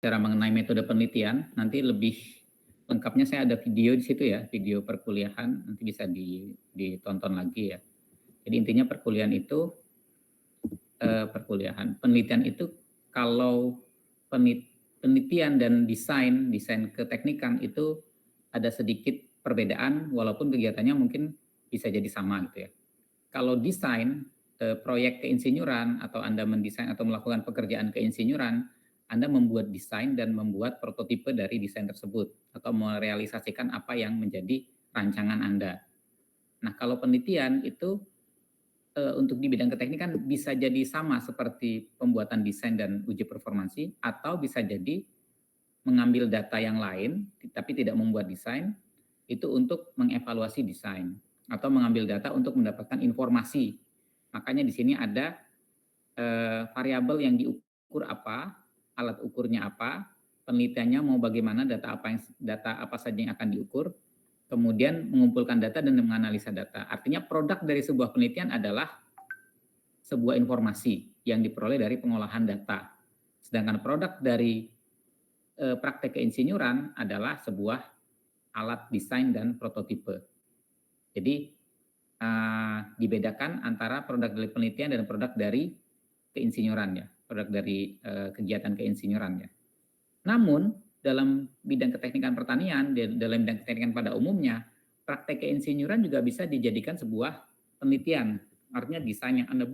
bicara mengenai metode penelitian, nanti lebih lengkapnya saya ada video di situ ya, video perkuliahan, nanti bisa ditonton lagi ya. Jadi intinya perkuliahan itu, penelitian itu kalau penelitian dan desain keteknikan itu ada sedikit perbedaan, walaupun kegiatannya mungkin bisa jadi sama gitu ya. Kalau desain proyek keinsinyuran atau Anda mendesain atau melakukan pekerjaan keinsinyuran, Anda membuat desain dan membuat prototipe dari desain tersebut atau merealisasikan apa yang menjadi rancangan Anda. Nah, kalau penelitian itu untuk di bidang keteknikan bisa jadi sama seperti pembuatan desain dan uji performansi, atau bisa jadi mengambil data yang lain tapi tidak membuat desain itu untuk mengevaluasi desain, atau mengambil data untuk mendapatkan informasi. Makanya di sini ada variabel yang diukur apa, alat ukurnya apa, penelitiannya mau bagaimana, data apa saja yang akan diukur, kemudian mengumpulkan data dan menganalisa data. Artinya produk dari sebuah penelitian adalah sebuah informasi yang diperoleh dari pengolahan data. Sedangkan produk dari praktek keinsinyuran adalah sebuah alat desain dan prototipe. Jadi dibedakan antara produk dari penelitian dan produk dari keinsinyuran ya, produk dari kegiatan keinsinyuran ya. Namun dalam bidang keteknikan pertanian, dalam bidang keteknikan pada umumnya, praktek keinsinyuran juga bisa dijadikan sebuah penelitian. Artinya desain yang Anda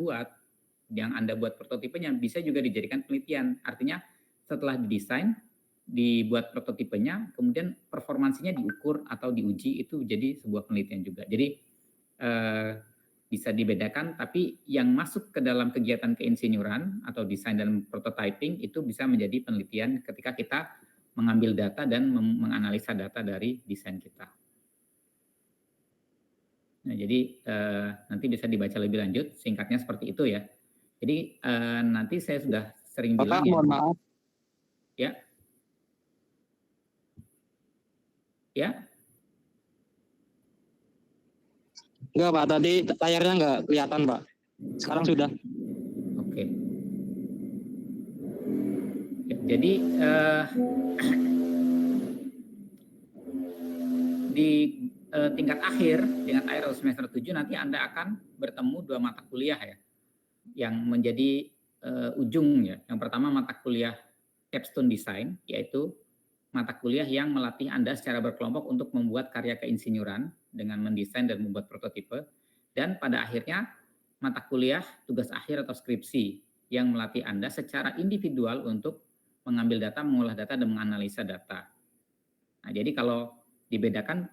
buat prototipenya bisa juga dijadikan penelitian. Artinya setelah didesain, dibuat prototipenya, kemudian performansinya diukur atau diuji, itu jadi sebuah penelitian juga. Jadi bisa dibedakan, tapi yang masuk ke dalam kegiatan keinsinyuran atau desain dan prototyping itu bisa menjadi penelitian ketika kita mengambil data dan menganalisa data dari desain kita. Nah, jadi nanti bisa dibaca lebih lanjut, singkatnya seperti itu ya. Jadi nanti saya sudah sering bilang ya. Mohon maaf. Ya. Ya. Enggak Pak, tadi layarnya enggak kelihatan Pak. Sekarang sudah. Oke. Ya, jadi di tingkat akhir semester 7 nanti Anda akan bertemu 2 mata kuliah ya, yang menjadi ujung ya. Yang pertama mata kuliah Capstone Design, yaitu mata kuliah yang melatih Anda secara berkelompok untuk membuat karya keinsinyuran dengan mendesain dan membuat prototipe. Dan pada akhirnya mata kuliah tugas akhir atau skripsi yang melatih Anda secara individual untuk mengambil data, mengolah data, dan menganalisa data. Nah, jadi kalau dibedakan,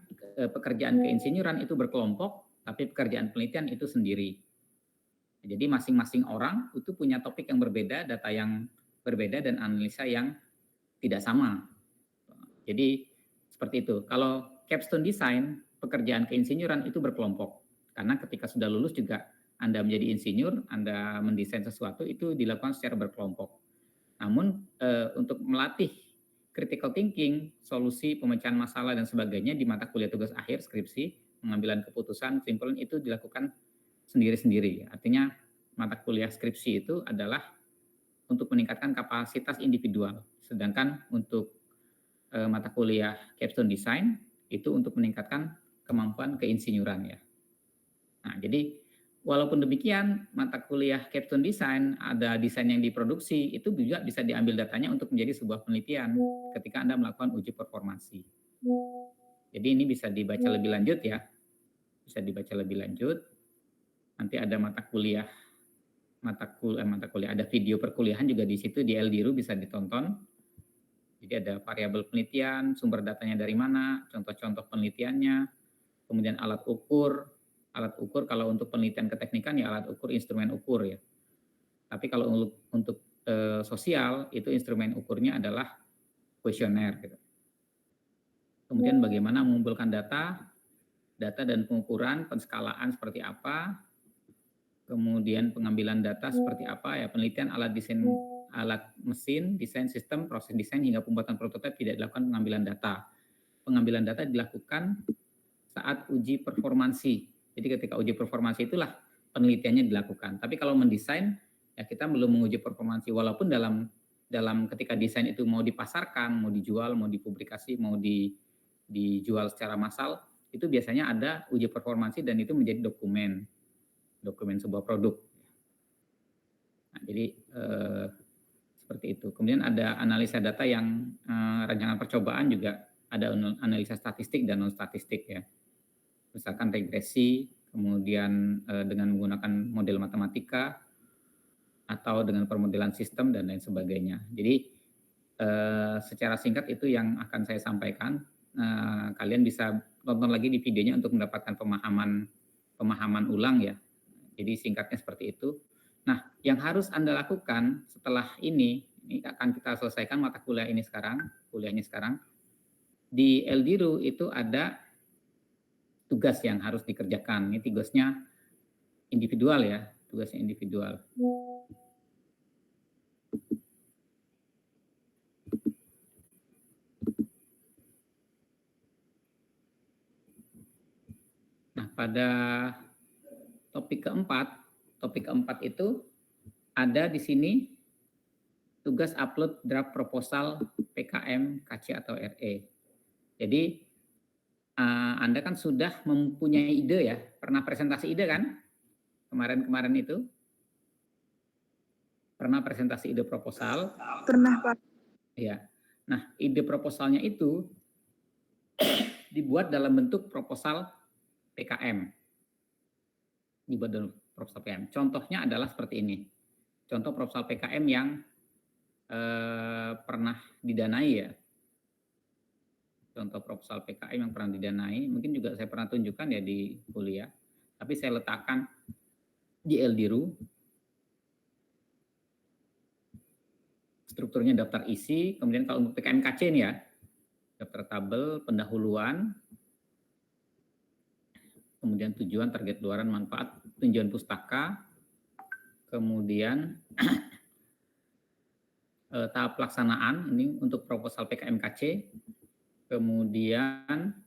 pekerjaan keinsinyuran itu berkelompok, tapi pekerjaan penelitian itu sendiri. Jadi masing-masing orang itu punya topik yang berbeda, data yang berbeda, dan analisa yang tidak sama. Jadi seperti itu. Kalau capstone design, pekerjaan keinsinyuran itu berkelompok. Karena ketika sudah lulus juga Anda menjadi insinyur, Anda mendesain sesuatu itu dilakukan secara berkelompok. Namun untuk melatih critical thinking, solusi pemecahan masalah dan sebagainya di mata kuliah tugas akhir skripsi, pengambilan keputusan, kesimpulan itu dilakukan sendiri-sendiri. Artinya mata kuliah skripsi itu adalah untuk meningkatkan kapasitas individual. Sedangkan untuk mata kuliah capstone design itu untuk meningkatkan kemampuan keinsinyuran ya. Nah, jadi walaupun demikian, mata kuliah capstone design ada desain yang diproduksi, itu juga bisa diambil datanya untuk menjadi sebuah penelitian ketika Anda melakukan uji performansi. Jadi ini bisa dibaca lebih lanjut ya. Bisa dibaca lebih lanjut. Nanti ada mata kuliah ada video perkuliahan juga di situ di LDIRU bisa ditonton. Jadi ada variabel penelitian, sumber datanya dari mana, contoh-contoh penelitiannya, kemudian alat ukur kalau untuk penelitian keteknikan ya alat ukur instrumen ukur ya. Tapi kalau untuk sosial itu instrumen ukurnya adalah kuesioner gitu. Kemudian bagaimana mengumpulkan data dan pengukuran, penskalaan seperti apa, kemudian pengambilan data seperti apa ya, penelitian alat mesin, desain sistem, proses desain hingga pembuatan prototipe tidak dilakukan pengambilan data. Pengambilan data dilakukan saat uji performansi. Jadi ketika uji performansi itulah penelitiannya dilakukan. Tapi kalau mendesain ya kita belum menguji performansi walaupun dalam dalam ketika desain itu mau dipasarkan, mau dijual, mau dipublikasi, mau dijual secara massal, itu biasanya ada uji performansi dan itu menjadi dokumen sebuah produk. Nah, jadi seperti itu. Kemudian ada analisa data yang rancangan percobaan juga ada analisa statistik dan non statistik ya. Misalkan regresi, kemudian dengan menggunakan model matematika atau dengan permodelan sistem dan lain sebagainya. Jadi secara singkat itu yang akan saya sampaikan. Kalian bisa tonton lagi di videonya untuk mendapatkan pemahaman ulang ya. Jadi singkatnya seperti itu. Nah, yang harus Anda lakukan setelah ini akan kita selesaikan mata kuliahnya sekarang. Di LDRU itu ada tugas yang harus dikerjakan. Ini tugasnya individual ya, tugasnya individual. Nah, pada topik keempat itu ada di sini tugas upload draft proposal PKM, KC atau RE. Jadi Anda kan sudah mempunyai ide ya, pernah presentasi ide kan? Kemarin itu pernah presentasi ide proposal? Pernah, Pak. Ya. Nah, ide proposalnya itu dibuat dalam bentuk proposal PKM. Dibuat dalam proposal PKM. Contohnya adalah seperti ini. Contoh proposal PKM yang pernah didanai ya. Contoh proposal PKM yang pernah didanai, mungkin juga saya pernah tunjukkan ya di kuliah. Tapi saya letakkan di LDRU. Strukturnya daftar isi, kemudian kalau untuk PKMKC nih ya, daftar tabel, pendahuluan, kemudian tujuan, target luaran, manfaat, tujuan pustaka, kemudian tahap pelaksanaan, ini untuk proposal PKMKC, kemudian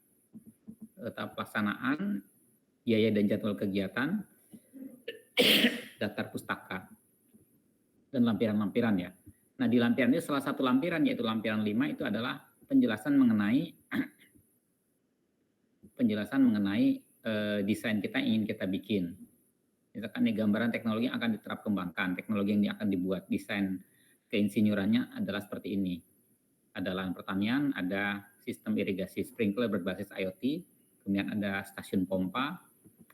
tahap pelaksanaan, biaya dan jadwal kegiatan, daftar pustaka, dan lampiran-lampiran ya. Nah, di lampiran ini salah satu lampiran, yaitu lampiran 5 itu adalah penjelasan mengenai desain kita yang ingin kita bikin. Misalkan nih gambaran teknologi yang akan diterap kembangkan, teknologi yang akan dibuat, desain keinsinyurannya adalah seperti ini. Ada lahan pertanian, ada sistem irigasi sprinkler berbasis IoT, kemudian ada stasiun pompa,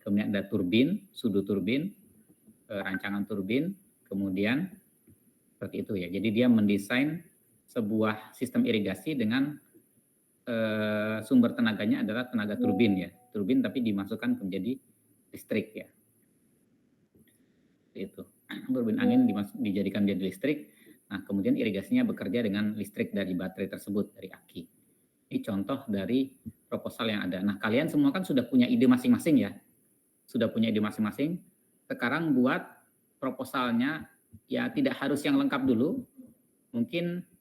kemudian ada turbin, sudu turbin, rancangan turbin, kemudian seperti itu ya. Jadi dia mendesain sebuah sistem irigasi dengan sumber tenaganya adalah tenaga turbin ya. Turbin tapi dimasukkan menjadi listrik ya. Itu. Turbin angin dijadikan menjadi listrik. Nah, kemudian irigasinya bekerja dengan listrik dari baterai tersebut, dari aki. Ini contoh dari proposal yang ada. Nah, kalian semua kan sudah punya ide masing-masing ya. Sudah punya ide masing-masing. Sekarang buat proposalnya ya tidak harus yang lengkap dulu. Mungkin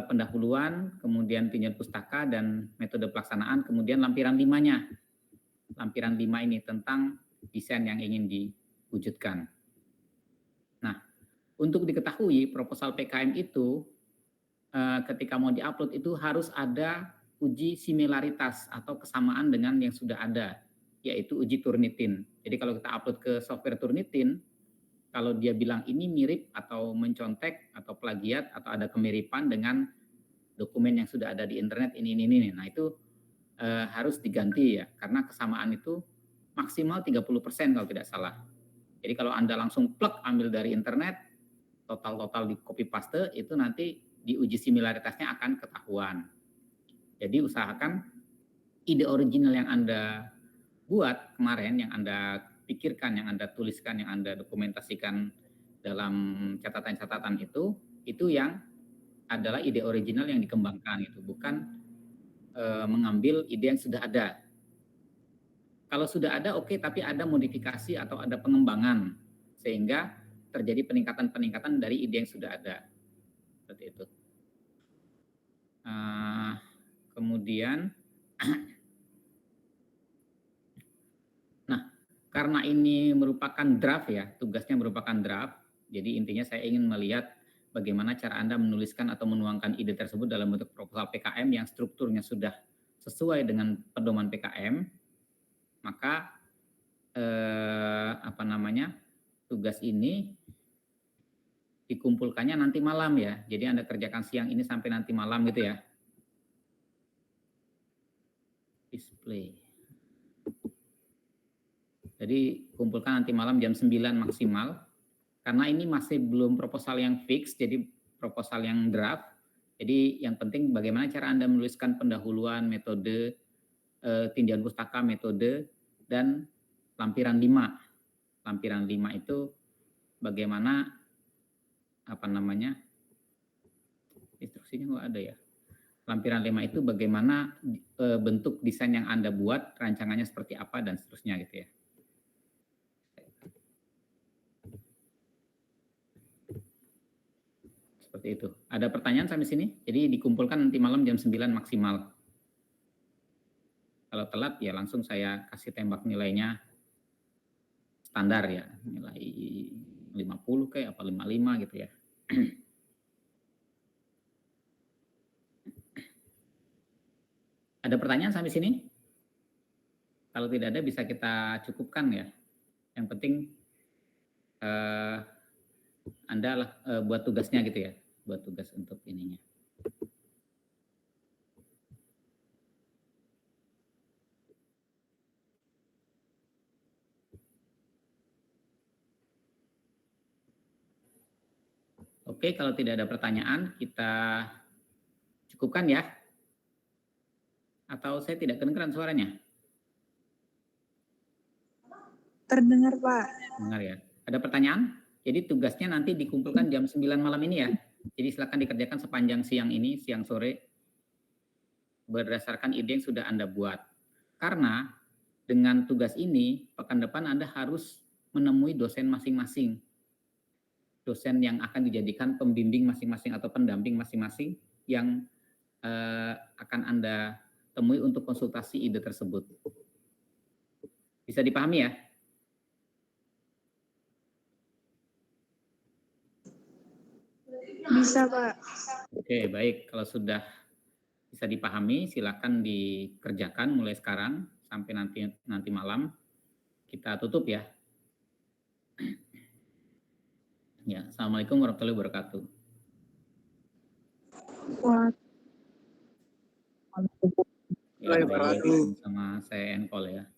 pendahuluan, kemudian tujuan pustaka dan metode pelaksanaan, kemudian lampiran 5-nya. Lampiran 5 ini tentang desain yang ingin diwujudkan. Nah, untuk diketahui proposal PKM itu ketika mau diupload itu harus ada uji similaritas atau kesamaan dengan yang sudah ada, yaitu uji Turnitin. Jadi kalau kita upload ke software Turnitin, kalau dia bilang ini mirip atau mencontek atau plagiat atau ada kemiripan dengan dokumen yang sudah ada di internet ini. Nah, itu harus diganti ya, karena kesamaan itu maksimal 30% kalau tidak salah. Jadi kalau Anda langsung plug ambil dari internet, total di copy paste, itu nanti diuji similaritasnya akan ketahuan. Jadi usahakan ide original yang Anda buat kemarin, yang Anda pikirkan, yang Anda tuliskan, yang Anda dokumentasikan dalam catatan-catatan itu yang adalah ide original yang dikembangkan, itu bukan mengambil ide yang sudah ada. Kalau sudah ada oke, tapi ada modifikasi atau ada pengembangan sehingga terjadi peningkatan dari ide yang sudah ada. Seperti itu. Kemudian, nah karena ini merupakan draft ya, tugasnya merupakan draft. Jadi intinya saya ingin melihat bagaimana cara Anda menuliskan atau menuangkan ide tersebut dalam bentuk proposal PKM yang strukturnya sudah sesuai dengan pedoman PKM, maka tugas ini dikumpulkannya nanti malam ya. Jadi Anda kerjakan siang ini sampai nanti malam gitu ya. Display. Jadi kumpulkan nanti malam jam 9 maksimal. Karena ini masih belum proposal yang fix, jadi proposal yang draft. Jadi yang penting bagaimana cara Anda menuliskan pendahuluan, metode, tinjauan pustaka, metode, dan lampiran 5. Lampiran 5 itu bagaimana instruksinya nggak ada ya. Lampiran 5 itu bagaimana bentuk desain yang Anda buat, rancangannya seperti apa, dan seterusnya gitu ya. Seperti itu. Ada pertanyaan sampai sini? Jadi dikumpulkan nanti malam jam 9 maksimal. Kalau telat ya langsung saya kasih tembak nilainya standar ya, nilai 50 kayak apa 55 gitu ya. Ada pertanyaan sampai sini? Kalau tidak ada bisa kita cukupkan ya. Yang penting Anda buat tugasnya gitu ya, buat tugas untuk ininya. Oke, kalau tidak ada pertanyaan, kita cukupkan ya. Atau saya tidak kedengaran suaranya? Terdengar, Pak. Dengar ya. Ada pertanyaan? Jadi tugasnya nanti dikumpulkan jam 9 malam ini ya. Jadi silakan dikerjakan sepanjang siang ini, siang sore, berdasarkan ide yang sudah Anda buat. Karena dengan tugas ini, pekan depan Anda harus menemui dosen masing-masing. Dosen yang akan dijadikan pembimbing masing-masing atau pendamping masing-masing yang akan Anda temui untuk konsultasi ide tersebut. Bisa dipahami ya? Bisa, Pak. Oke, baik. Kalau sudah bisa dipahami, silakan dikerjakan mulai sekarang sampai nanti malam. Kita tutup ya. Ya, assalamualaikum warahmatullahi wabarakatuh. Waalaikumsalam. Ya, baik, sama saya Enkol ya.